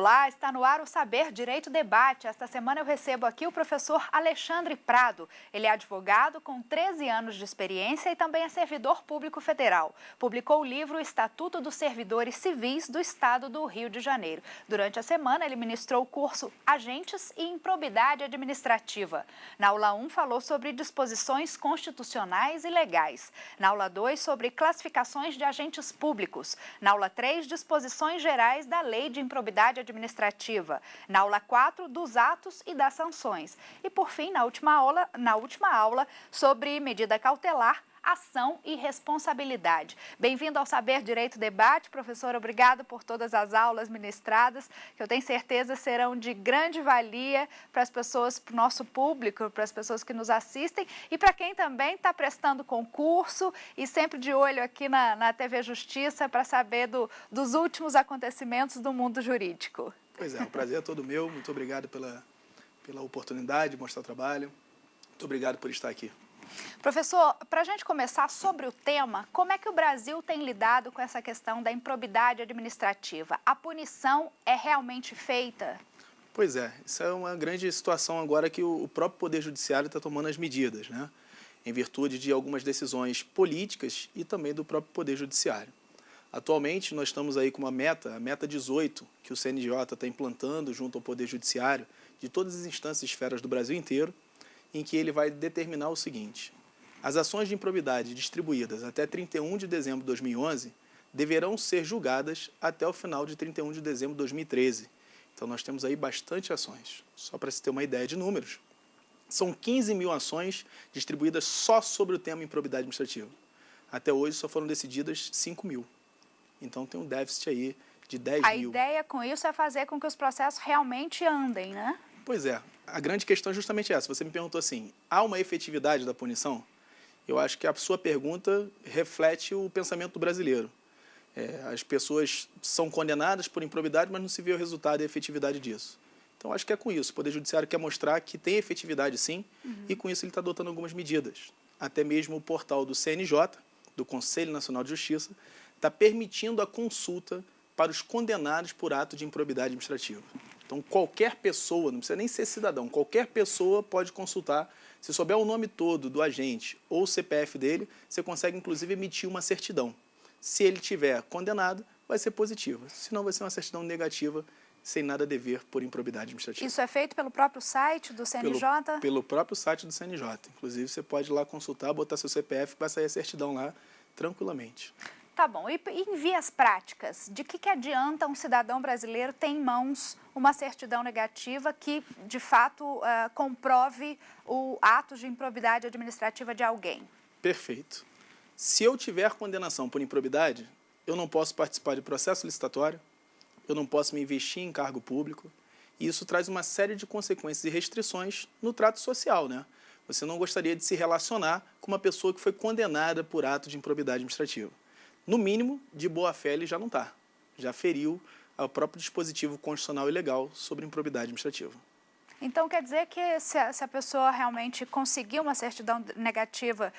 Olá, está no ar o Saber Direito Debate. Esta semana eu recebo aqui o professor Alexandre Prado. Ele é advogado com 13 anos de experiência e também é servidor público federal. Publicou o livro Estatuto dos Servidores Civis do Estado do Rio de Janeiro. Durante a semana, ele ministrou o curso Agentes e Improbidade Administrativa. Na aula 1, falou sobre disposições constitucionais e legais. Na aula 2, sobre classificações de agentes públicos. Na aula 3, disposições gerais da Lei de Improbidade Administrativa. Na aula 4, dos atos e das sanções. E, por fim, na última aula, sobre medida cautelar, ação e responsabilidade. Bem-vindo ao Saber Direito Debate, professor. Obrigado por todas as aulas ministradas, que eu tenho certeza serão de grande valia para as pessoas, para o nosso público, para as pessoas que nos assistem e para quem também está prestando concurso e sempre de olho aqui na TV Justiça para saber dos últimos acontecimentos do mundo jurídico. Pois é, o prazer é todo meu. Muito obrigado pela oportunidade de mostrar o trabalho. Muito obrigado por estar aqui. Professor, para a gente começar sobre o tema, como é que o Brasil tem lidado com essa questão da improbidade administrativa? A punição é realmente feita? Pois é, isso é uma grande situação agora que o próprio Poder Judiciário está tomando as medidas, né? Em virtude de algumas decisões políticas e também do próprio Poder Judiciário. Atualmente, nós estamos aí com uma meta, a meta 18, que o CNJ está implantando junto ao Poder Judiciário, de todas as instâncias e esferas do Brasil inteiro, em que ele vai determinar o seguinte: as ações de improbidade distribuídas até 31 de dezembro de 2011 deverão ser julgadas até o final de 31 de dezembro de 2013. Então, nós temos aí bastante ações. Só para se ter uma ideia de números, são 15 mil ações distribuídas só sobre o tema improbidade administrativa. Até hoje, só foram decididas 5 mil. Então, tem um déficit aí de 10 mil. A ideia com isso é fazer com que os processos realmente andem, né? Pois é, a grande questão é justamente essa. Você me perguntou assim, há uma efetividade da punição? Eu acho que a sua pergunta reflete o pensamento do brasileiro. As pessoas são condenadas por improbidade, mas não se vê o resultado e a efetividade disso. Então, acho que é com isso. O Poder Judiciário quer mostrar que tem efetividade, sim, e com isso ele está adotando algumas medidas. Até mesmo o portal do CNJ, do Conselho Nacional de Justiça, está permitindo a consulta para os condenados por ato de improbidade administrativa. Então, qualquer pessoa, não precisa nem ser cidadão, qualquer pessoa pode consultar. Se souber o nome todo do agente ou o CPF dele, você consegue, inclusive, emitir uma certidão. Se ele tiver condenado, vai ser positiva. Se não, vai ser uma certidão negativa, sem nada a dever por improbidade administrativa. Isso é feito pelo próprio site do CNJ? Pelo próprio site do CNJ. Inclusive, você pode ir lá consultar, botar seu CPF, vai sair a certidão lá tranquilamente. Tá bom. E em vias práticas, de que adianta um cidadão brasileiro ter em mãos uma certidão negativa que, de fato, comprove o ato de improbidade administrativa de alguém? Perfeito. Se eu tiver condenação por improbidade, eu não posso participar de processo licitatório, eu não posso me investir em cargo público, e isso traz uma série de consequências e restrições no trato social, né? Você não gostaria de se relacionar com uma pessoa que foi condenada por ato de improbidade administrativa. No mínimo, de boa-fé ele já não está. Já feriu o próprio dispositivo constitucional e legal sobre improbidade administrativa. Então, quer dizer que se a pessoa realmente conseguir uma certidão negativa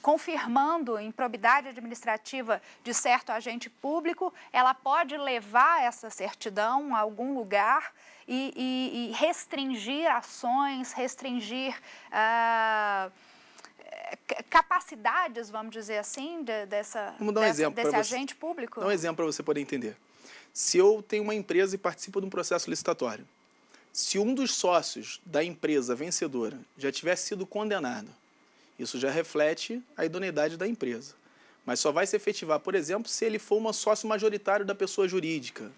confirmando improbidade administrativa de certo agente público, ela pode levar essa certidão a algum lugar e restringir ações, restringir capacidades, vamos dizer assim, desse agente público? Vou dar um exemplo para você poder entender. Se eu tenho uma empresa e participo de um processo licitatório, se um dos sócios da empresa vencedora já tivesse sido condenado, isso já reflete a idoneidade da empresa. Mas só vai se efetivar, por exemplo, se ele for um sócio majoritário da pessoa jurídica.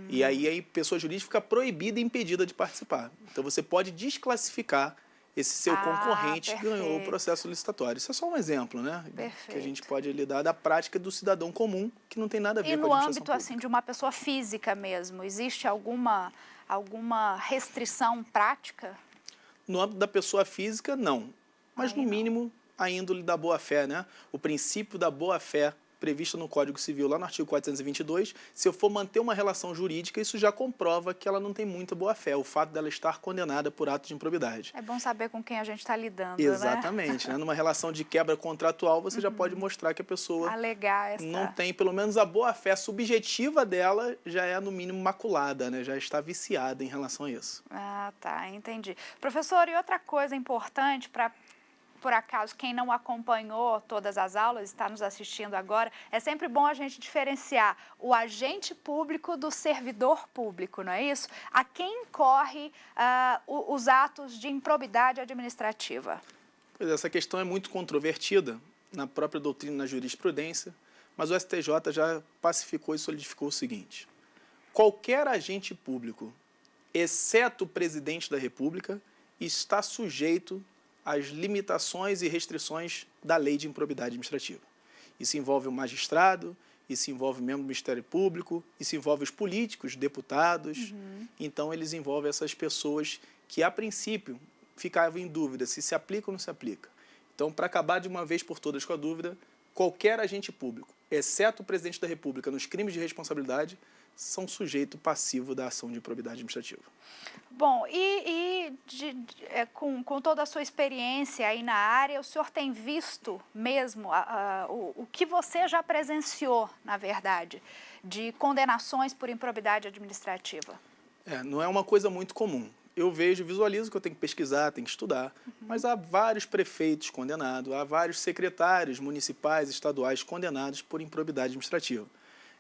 E aí a pessoa jurídica fica proibida e impedida de participar. Então, você pode desclassificar esse seu concorrente que ganhou o processo licitatório. Isso é só um exemplo, né? Perfeito. Que a gente pode lidar da prática do cidadão comum, que não tem nada a ver com a administração pública. E no âmbito assim, de uma pessoa física mesmo, existe alguma restrição prática? No âmbito da pessoa física, não. Mas, no mínimo, a índole da boa-fé, né? O princípio da boa-fé prevista no Código Civil, lá no artigo 422, se eu for manter uma relação jurídica, isso já comprova que ela não tem muita boa-fé, o fato dela estar condenada por ato de improbidade. É bom saber com quem a gente está lidando, Exatamente, né? Numa relação de quebra contratual, você já pode mostrar que a pessoa não tem, pelo menos a boa-fé subjetiva dela já é, no mínimo, maculada, né? Já está viciada em relação a isso. Ah, tá, entendi. Professor, e outra coisa importante para, por acaso, quem não acompanhou todas as aulas, está nos assistindo agora, é sempre bom a gente diferenciar o agente público do servidor público, não é isso? A quem incorre os atos de improbidade administrativa? Pois é, essa questão é muito controvertida na própria doutrina, na jurisprudência, mas o STJ já pacificou e solidificou o seguinte: qualquer agente público, exceto o presidente da República, está sujeito às limitações e restrições da lei de improbidade administrativa. Isso envolve o magistrado, isso envolve o membro do Ministério Público, isso envolve os políticos, deputados. Então, eles envolvem essas pessoas que, a princípio, ficavam em dúvida se aplica ou não se aplica. Então, para acabar de uma vez por todas com a dúvida, qualquer agente público, exceto o presidente da República, nos crimes de responsabilidade, são sujeito passivo da ação de improbidade administrativa. Bom, com toda a sua experiência aí na área, o senhor tem visto mesmo o que você já presenciou, na verdade, de condenações por improbidade administrativa? Não é uma coisa muito comum. Eu visualizo que eu tenho que pesquisar, tenho que estudar, mas há vários prefeitos condenados, há vários secretários municipais, estaduais condenados por improbidade administrativa.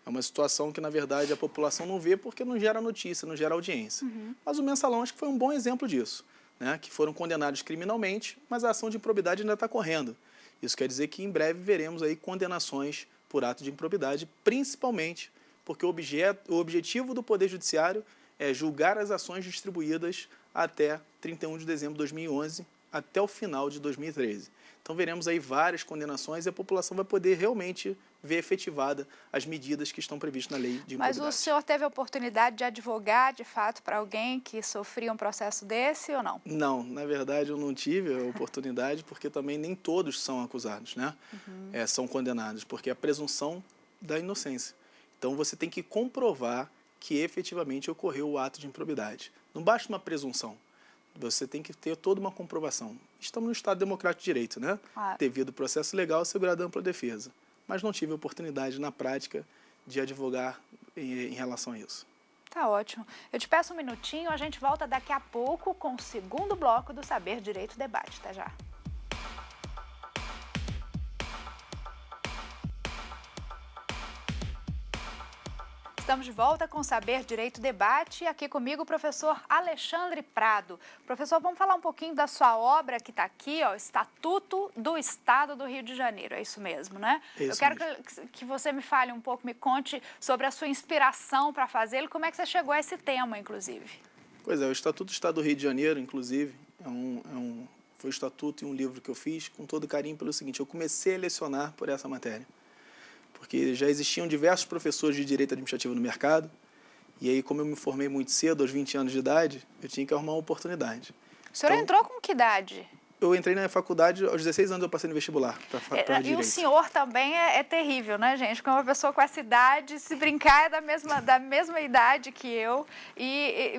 É uma situação que, na verdade, a população não vê porque não gera notícia, não gera audiência. Mas o Mensalão acho que foi um bom exemplo disso, né? Que foram condenados criminalmente, mas a ação de improbidade ainda está correndo. Isso quer dizer que em breve veremos aí condenações por ato de improbidade, principalmente porque o objetivo do Poder Judiciário é julgar as ações distribuídas até 31 de dezembro de 2011, até o final de 2013. Então, veremos aí várias condenações e a população vai poder realmente ver efetivada as medidas que estão previstas na lei de improbidade. Mas o senhor teve a oportunidade de advogar, de fato, para alguém que sofria um processo desse ou não? Não, na verdade eu não tive a oportunidade, porque também nem todos são acusados, né? São condenados, porque é a presunção da inocência. Então, você tem que comprovar que efetivamente ocorreu o ato de improbidade. Não basta uma presunção. Você tem que ter toda uma comprovação. Estamos no Estado Democrático de Direito, né? Devido ao processo legal assegurado ampla defesa. Mas não tive a oportunidade, na prática, de advogar em relação a isso. Tá ótimo. Eu te peço um minutinho, a gente volta daqui a pouco com o segundo bloco do Saber Direito Debate. Até já. Estamos de volta com o Saber Direito Debate e aqui comigo o professor Alexandre Prado. Professor, vamos falar um pouquinho da sua obra que está aqui, ó, Estatuto do Estado do Rio de Janeiro, é isso mesmo, né? Isso Eu quero mesmo. que você me fale um pouco, me conte sobre a sua inspiração para fazê-lo, como é que você chegou a esse tema, inclusive. Pois é, o Estatuto do Estado do Rio de Janeiro, inclusive, foi o estatuto e um livro que eu fiz com todo carinho pelo seguinte: eu comecei a lecionar por essa matéria. Porque já existiam diversos professores de direito administrativo no mercado, e aí, como eu me formei muito cedo, aos 20 anos de idade, eu tinha que arrumar uma oportunidade. O senhor entrou com que idade? Eu entrei na faculdade, aos 16 anos eu passei no vestibular para direito. E o senhor também é terrível, né, gente? Porque uma pessoa com essa idade, se brincar, é da mesma idade que eu,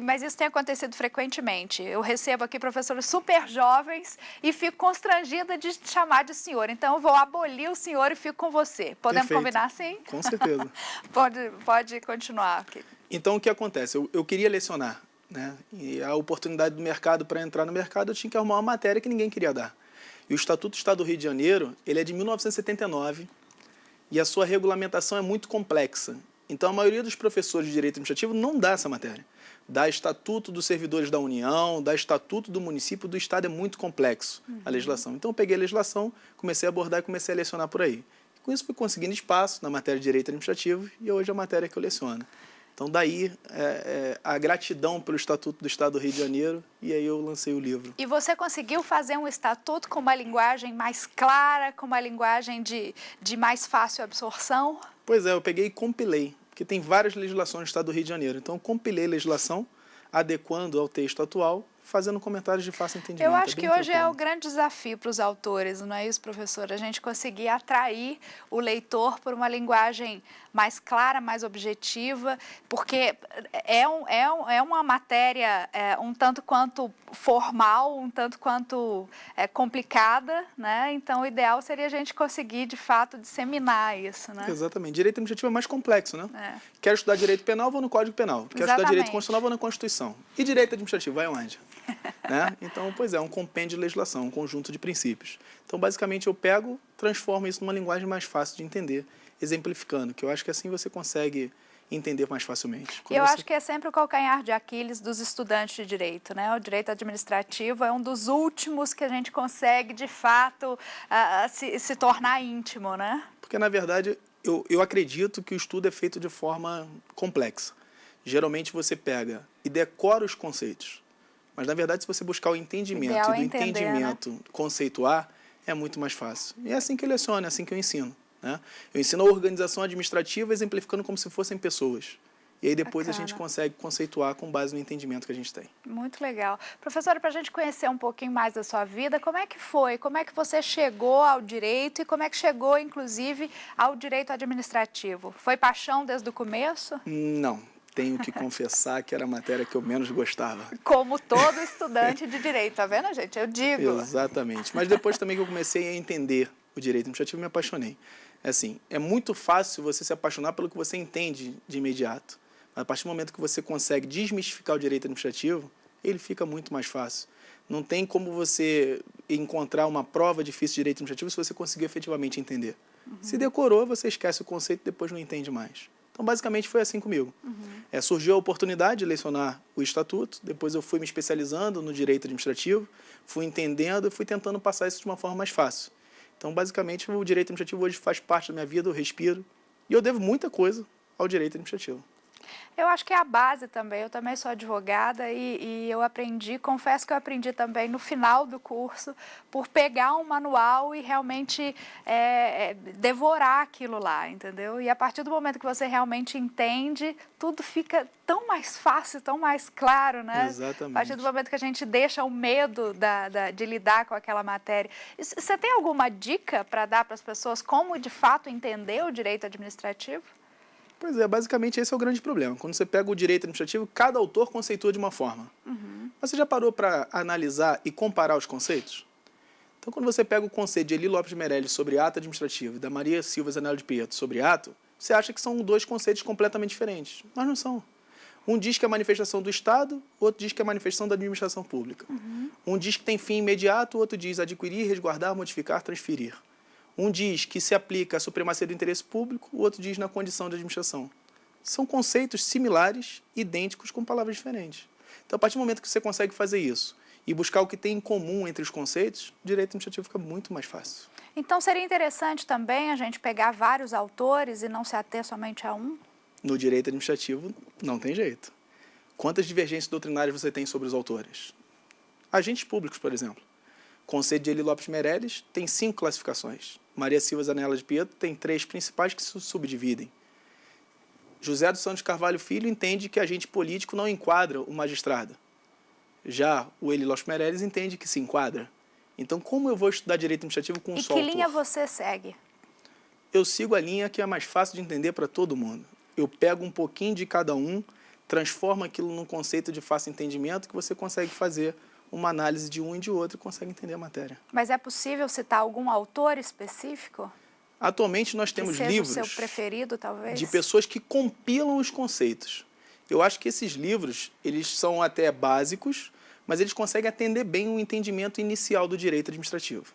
mas isso tem acontecido frequentemente. Eu recebo aqui professores super jovens e fico constrangida de te chamar de senhor. Então, eu vou abolir o senhor e fico com você. Podemos Perfeito. combinar assim? Com certeza. Pode continuar aqui. Então, o que acontece? Eu queria lecionar, né? E a oportunidade do mercado para entrar no mercado, eu tinha que arrumar uma matéria que ninguém queria dar. E o Estatuto do Estado do Rio de Janeiro, ele é de 1979 e a sua regulamentação é muito complexa. Então, a maioria dos professores de direito administrativo não dá essa matéria. Dá Estatuto dos Servidores da União, dá Estatuto do Município, do Estado, é muito complexo a legislação. Então, eu peguei a legislação, comecei a abordar e comecei a lecionar por aí. Com isso, fui conseguindo espaço na matéria de direito administrativo e hoje é a matéria que eu leciono. Então, daí a gratidão pelo Estatuto do Estado do Rio de Janeiro, e aí eu lancei o livro. E você conseguiu fazer um estatuto com uma linguagem mais clara, com uma linguagem de mais fácil absorção? Pois é, eu peguei e compilei, porque tem várias legislações no Estado do Rio de Janeiro. Então, eu compilei a legislação, adequando ao texto atual, fazendo comentários de fácil entendimento. Eu acho que hoje é tranquilo. o grande desafio para os autores, não é isso, professor? A gente conseguir atrair o leitor por uma linguagem mais clara, mais objetiva, porque é uma matéria um tanto quanto formal, um tanto quanto complicada, né? Então, o ideal seria a gente conseguir, de fato, disseminar isso, né? Exatamente. Direito administrativo é mais complexo, né? É. Quero estudar direito penal, vou no Código Penal. Quero estudar direito Exatamente. constitucional, vou na Constituição. E direito administrativo, vai onde? Né? Então, pois é um compêndio de legislação, um conjunto de princípios. Então, basicamente, eu pego, transformo isso numa linguagem mais fácil de entender, exemplificando, que eu acho que assim você consegue entender mais facilmente. Eu acho que é sempre o calcanhar de Aquiles dos estudantes de direito, né? O direito administrativo é um dos últimos que a gente consegue, de fato, se tornar íntimo, né? Porque, na verdade, eu acredito que o estudo é feito de forma complexa. Geralmente você pega e decora os conceitos. Mas, na verdade, se você buscar o entendimento e do entendimento conceituar, é muito mais fácil. E é assim que eu leciono, é assim que eu ensino. Né? Eu ensino a organização administrativa exemplificando como se fossem pessoas. E aí depois a gente consegue conceituar com base no entendimento que a gente tem. Muito legal. Professora, para a gente conhecer um pouquinho mais da sua vida, como é que foi? Como é que você chegou ao direito e como é que chegou, inclusive, ao direito administrativo? Foi paixão desde o começo? Não. Tenho que confessar que era a matéria que eu menos gostava. Como todo estudante de direito, tá vendo, gente? Eu digo. Exatamente. Mas depois também que eu comecei a entender o direito administrativo, me apaixonei. Assim, é muito fácil você se apaixonar pelo que você entende de imediato. Mas a partir do momento que você consegue desmistificar o direito administrativo, ele fica muito mais fácil. Não tem como você encontrar uma prova difícil de direito administrativo se você conseguir efetivamente entender. Se decorou, você esquece o conceito e depois não entende mais. Então, basicamente, foi assim comigo. Surgiu a oportunidade de lecionar o Estatuto, depois eu fui me especializando no direito administrativo, fui entendendo e fui tentando passar isso de uma forma mais fácil. Então, basicamente, o direito administrativo hoje faz parte da minha vida, eu respiro, e eu devo muita coisa ao direito administrativo. Eu acho que é a base também. Eu também sou advogada e eu aprendi, confesso que eu aprendi também no final do curso, por pegar um manual e realmente devorar aquilo lá, entendeu? E a partir do momento que você realmente entende, tudo fica tão mais fácil, tão mais claro, né? Exatamente. A partir do momento que a gente deixa o medo de lidar com aquela matéria. Você tem alguma dica para dar para as pessoas como, de fato, entender o direito administrativo? Pois é, basicamente esse é o grande problema. Quando você pega o direito administrativo, cada autor conceitua de uma forma. Mas você já parou para analisar e comparar os conceitos? Então, quando você pega o conceito de Eli Lopes Meirelles sobre ato administrativo e da Maria Silva Zanella de Pietro sobre ato, você acha que são dois conceitos completamente diferentes. Mas não são. Um diz que é manifestação do Estado, o outro diz que é manifestação da administração pública. Um diz que tem fim imediato, o outro diz adquirir, resguardar, modificar, transferir. Um diz que se aplica à supremacia do interesse público, o outro diz na condição de administração. São conceitos similares, idênticos, com palavras diferentes. Então, a partir do momento que você consegue fazer isso e buscar o que tem em comum entre os conceitos, o direito administrativo fica muito mais fácil. Então, seria interessante também a gente pegar vários autores e não se ater somente a um? No direito administrativo, não tem jeito. Quantas divergências doutrinárias você tem sobre os autores? Agentes públicos, por exemplo. O conceito de Eli Lopes Meirelles tem 5 classificações. Maria Silva Zanella de Pietro tem 3 principais que se subdividem. José dos Santos Carvalho Filho entende que agente político não enquadra o magistrado. Já o Eli Lopes Meirelles entende que se enquadra. Então, como eu vou estudar direito administrativo com um só autor? E que linha você segue? Eu sigo a linha que é mais fácil de entender para todo mundo. Eu pego um pouquinho de cada um, transformo aquilo num conceito de fácil entendimento que você consegue fazer uma análise de um e de outro e consegue entender a matéria. Mas é possível citar algum autor específico? Atualmente nós temos livros o seu preferido, talvez? de pessoas que compilam os conceitos. Eu acho que esses livros, eles são até básicos, mas eles conseguem atender bem o entendimento inicial do direito administrativo.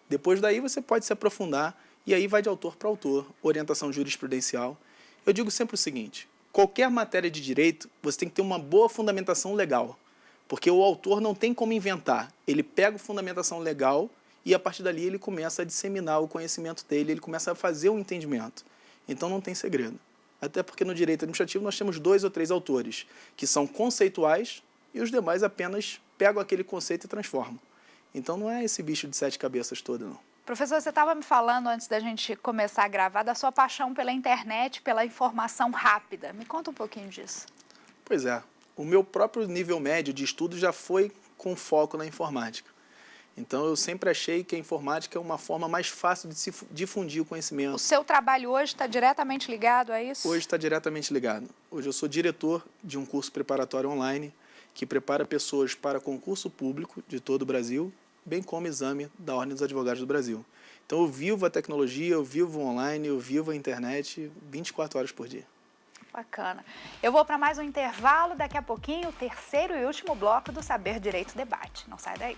Depois daí você pode se aprofundar e aí vai de autor para autor, orientação jurisprudencial. Eu digo sempre o seguinte, qualquer matéria de direito, você tem que ter uma boa fundamentação legal. Porque o autor não tem como inventar. Ele pega a fundamentação legal e, a partir dali, ele começa a disseminar o conhecimento dele, ele começa a fazer o entendimento. Então, não tem segredo. Até porque no direito administrativo nós temos 2 ou 3 autores que são conceituais e os demais apenas pegam aquele conceito e transformam. Então, não é esse bicho de 7 cabeças todo, não. Professor, você estava me falando, antes da gente começar a gravar, da sua paixão pela internet, pela informação rápida. Me conta um pouquinho disso. Pois é. O meu próprio nível médio de estudo já foi com foco na informática. Então, eu sempre achei que a informática é uma forma mais fácil de se difundir o conhecimento. O seu trabalho hoje está diretamente ligado a isso? Hoje está diretamente ligado. Hoje eu sou diretor de um curso preparatório online que prepara pessoas para concurso público de todo o Brasil, bem como exame da Ordem dos Advogados do Brasil. Então, eu vivo a tecnologia, eu vivo o online, eu vivo a internet 24 horas por dia. Bacana. Eu vou para mais um intervalo, daqui a pouquinho, o terceiro e último bloco do Saber Direito Debate. Não sai daí.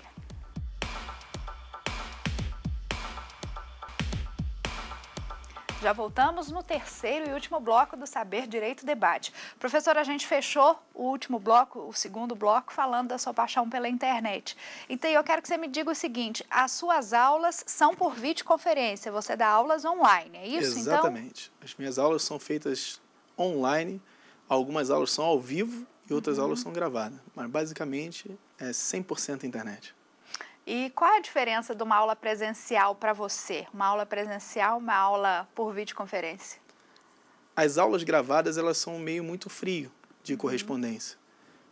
Já voltamos no terceiro e último bloco do Saber Direito Debate. Professor, a gente fechou o último bloco, o segundo bloco, falando da sua paixão pela internet. Então, eu quero que você me diga o seguinte, as suas aulas são por videoconferência, você dá aulas online, é isso? Exatamente. Então... As minhas aulas são feitas online, algumas aulas são ao vivo e outras aulas são gravadas, mas basicamente é 100% internet. E qual é a diferença de uma aula presencial para você? Uma aula presencial, uma aula por videoconferência? As aulas gravadas, elas são meio muito frio de correspondência.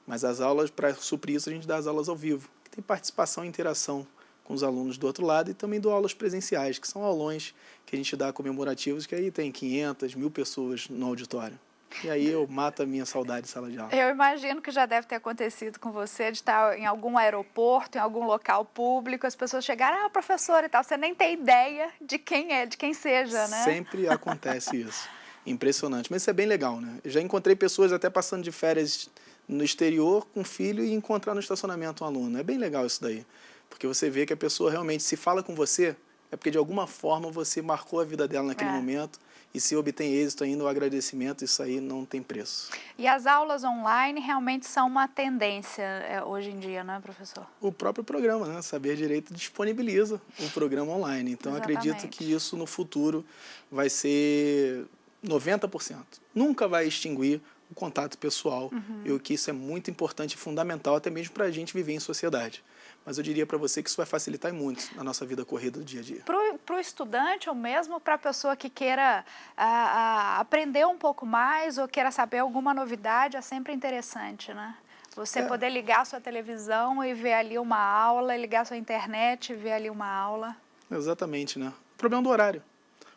Mas as aulas, para suprir isso, a gente dá as aulas ao vivo. Que tem participação e interação com os alunos do outro lado e também dou aulas presenciais, que são aulões que a gente dá comemorativos, que aí tem 500, 1.000 pessoas no auditório. E aí eu mato a minha saudade de sala de aula. Eu imagino que já deve ter acontecido com você de estar em algum aeroporto, em algum local público, as pessoas chegarem, professor e tal, você nem tem ideia de quem é, de quem seja, né? Sempre acontece isso. Impressionante. Mas isso é bem legal, né? Eu já encontrei pessoas até passando de férias no exterior com filho e encontrar no estacionamento um aluno. É bem legal isso daí. Porque você vê que a pessoa realmente, se fala com você, é porque de alguma forma você marcou a vida dela naquele momento. E se obtém êxito ainda, o agradecimento, isso aí não tem preço. E as aulas online realmente são uma tendência hoje em dia, não é, professor? O próprio programa, né? Saber Direito disponibiliza o programa online. Então, acredito que isso no futuro vai ser 90%. Nunca vai extinguir o contato pessoal. Eu que isso é muito importante e fundamental, até mesmo para a gente viver em sociedade. Mas eu diria para você que isso vai facilitar muito na nossa vida corrida do dia a dia. Para o estudante ou mesmo para a pessoa que queira aprender um pouco mais ou queira saber alguma novidade, é sempre interessante, né? Você poder ligar a sua televisão e ver ali uma aula, ligar a sua internet e ver ali uma aula. Exatamente, né? O problema do horário.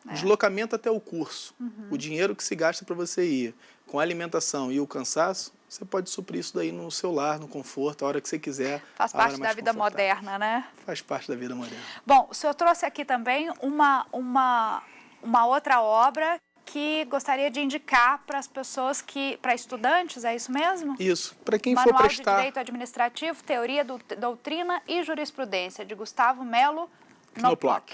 Deslocamento até o curso, o dinheiro que se gasta para você ir, com a alimentação e o cansaço, você pode suprir isso daí no seu lar, no conforto, a hora que você quiser. Faz parte da vida moderna, né? Faz parte da vida moderna. Bom, o senhor trouxe aqui também uma outra obra que gostaria de indicar para as pessoas para estudantes, é isso mesmo? Isso, para quem Manual for prestar... de Direito Administrativo, Teoria, Doutrina e Jurisprudência, de Gustavo Melo Knoploch.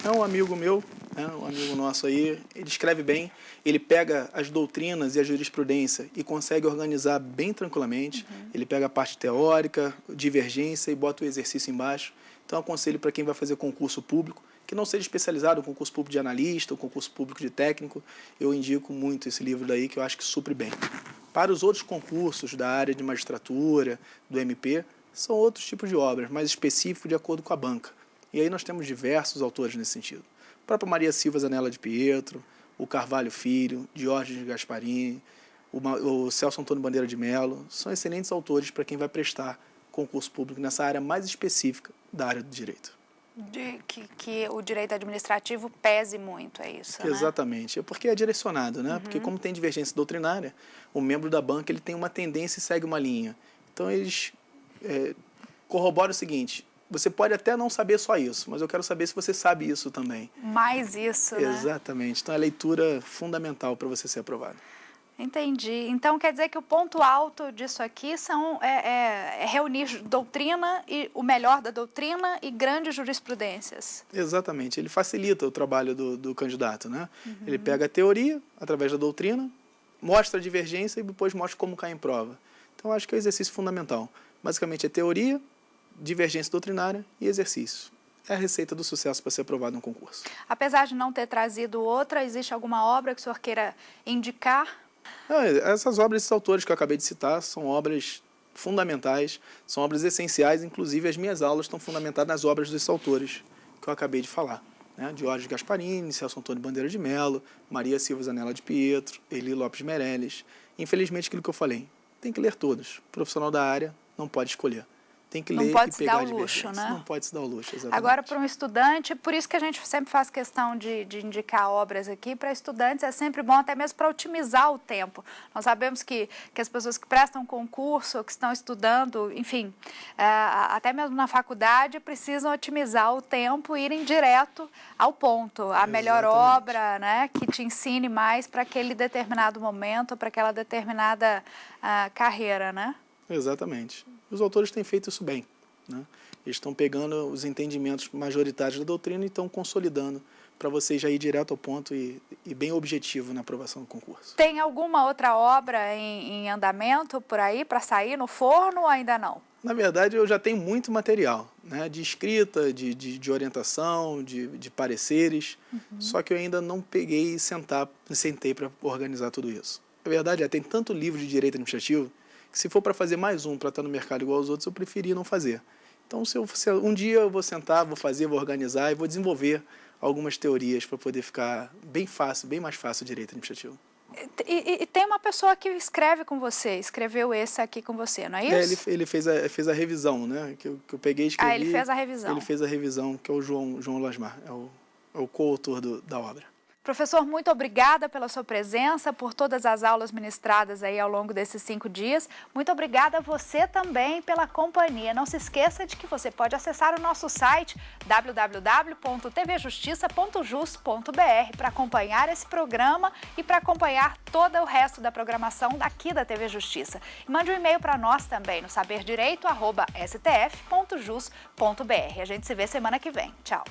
É um amigo meu, um amigo nosso aí, ele escreve bem, ele pega as doutrinas e a jurisprudência e consegue organizar bem tranquilamente, ele pega a parte teórica, divergência e bota o exercício embaixo. Então, eu aconselho para quem vai fazer concurso público, que não seja especializado em concurso público de analista ou concurso público de técnico, eu indico muito esse livro daí, que eu acho que supre bem. Para os outros concursos da área de magistratura, do MP, são outros tipos de obras, mais específicos de acordo com a banca. E aí nós temos diversos autores nesse sentido. A própria Maria Silva Zanella de Pietro, o Carvalho Filho, Diógenes Gasparini, o Celso Antônio Bandeira de Mello, são excelentes autores para quem vai prestar concurso público nessa área mais específica da área do direito. Que o direito administrativo pese muito, é isso, né? Exatamente, é porque é direcionado, né? Porque como tem divergência doutrinária, o membro da banca ele tem uma tendência e segue uma linha. Então eles corroboram o seguinte: você pode até não saber só isso, mas eu quero saber se você sabe isso também. Mais isso, né? Exatamente. Então, é a leitura fundamental para você ser aprovado. Entendi. Então, quer dizer que o ponto alto disso aqui é reunir doutrina, e o melhor da doutrina e grandes jurisprudências. Exatamente. Ele facilita o trabalho do candidato, né? Ele pega a teoria, através da doutrina, mostra a divergência e depois mostra como cai em prova. Então, acho que é um exercício fundamental. Basicamente, é teoria, divergência doutrinária e exercício. É a receita do sucesso para ser aprovado no concurso. Apesar de não ter trazido outra, existe alguma obra que o senhor queira indicar? Essas obras, esses autores que eu acabei de citar, são obras fundamentais, são obras essenciais, inclusive as minhas aulas estão fundamentadas nas obras desses autores que eu acabei de falar. Diógenes Gasparini, Celso Antônio Bandeira de Mello, Maria Silva Zanella de Pietro, Eli Lopes Meirelles. Infelizmente, aquilo que eu falei, tem que ler todos. O profissional da área não pode escolher. tem que não ler pode e se pegar dar o de luxo, verdade. né? Não pode se dar o luxo, exatamente. Agora, para um estudante, por isso que a gente sempre faz questão de indicar obras aqui, para estudantes é sempre bom, até mesmo para otimizar o tempo. Nós sabemos que as pessoas que prestam concurso, que estão estudando, enfim, até mesmo na faculdade, precisam otimizar o tempo e irem direto ao ponto. A melhor obra, né, que te ensine mais para aquele determinado momento, para aquela determinada carreira, né? Exatamente. Os autores têm feito isso bem, né? Eles estão pegando os entendimentos majoritários da doutrina e estão consolidando para você já ir direto ao ponto e bem objetivo na aprovação do concurso. Tem alguma outra obra em andamento por aí para sair no forno ou ainda não? Na verdade, eu já tenho muito material, né, de escrita, de orientação, de pareceres, só que eu ainda não peguei e sentei para organizar tudo isso. Na verdade, tem tanto livro de direito administrativo que se for para fazer mais um para estar no mercado igual aos outros, eu preferi não fazer. Então, um dia eu vou sentar, vou fazer, vou organizar e vou desenvolver algumas teorias para poder ficar bem fácil, bem mais fácil o direito administrativo. E tem uma pessoa que escreve com você, escreveu esse aqui com você, não é isso? Ele fez a revisão, né? Que eu peguei e escrevi. Ele fez a revisão. Ele fez a revisão, que é o João Lasmar, é o coautor da obra. Professor, muito obrigada pela sua presença, por todas as aulas ministradas aí ao longo desses 5 dias. Muito obrigada a você também pela companhia. Não se esqueça de que você pode acessar o nosso site www.tvjustiça.jus.br para acompanhar esse programa e para acompanhar todo o resto da programação daqui da TV Justiça. E mande um e-mail para nós também no saberdireito@stf.jus.br. A gente se vê semana que vem. Tchau.